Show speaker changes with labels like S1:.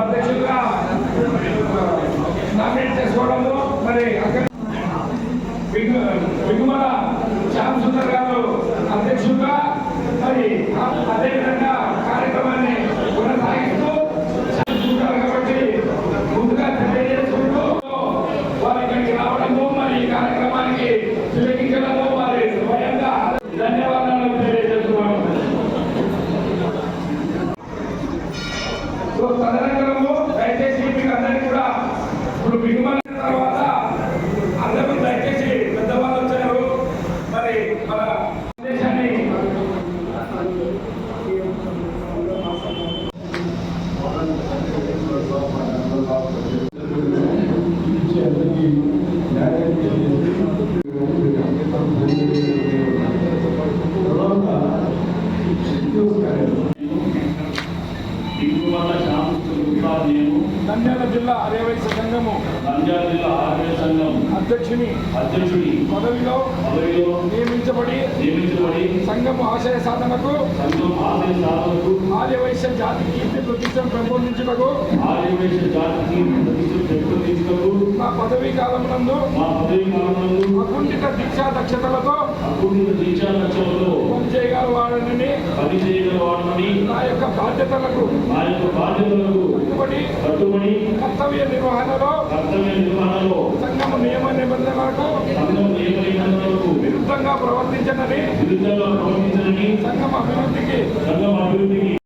S1: అధ్యక్షులుగా నామినేట్ చేసుకోవడము మరి విగుమల శ్యామ్ సుందర్ గారు అధ్యక్షులుగా మరి అదేవిధంగా కార్యక్రమాన్ని కొనసాగిస్తూ కాబట్టి ముందుగా తెలియజేసుకుంటూ వారి ఇక్కడికి రావడము మరి ఈ కార్యక్రమానికి తిలకించడము వారి స్వయంగా ధన్యవాదాలు తెలియజేస్తున్నాము. తదనంతరము దయచేసి మీకు అందరికీ కూడా ఇప్పుడు బిగుమల తర్వాత అందరూ దయచేసి పెద్దవాళ్ళు వచ్చారు మరి మన దేశాన్ని నంద్యాల జిల్లా ఆర్యవైశ్య సంఘము అధ్యక్షుని పదవిలో నియమించబడి సంఘము ఆశయ సాధనకు ఆర్యవైశ్య జాతి కీర్తి ప్రతిష్టను పెంపొందించుటకు నా పదవీ కాలమునందు అకుంఠిత దీక్షా దక్షతలతో పనిచేయగలవాడని నా యొక్క బాధ్యతలకు కట్టుబడి కర్తవ్య నిర్వహణలో సంఘం నియమ నిబంధనలకు విరుద్ధంగా ప్రవర్తించనని సంఘం అభివృద్ధికి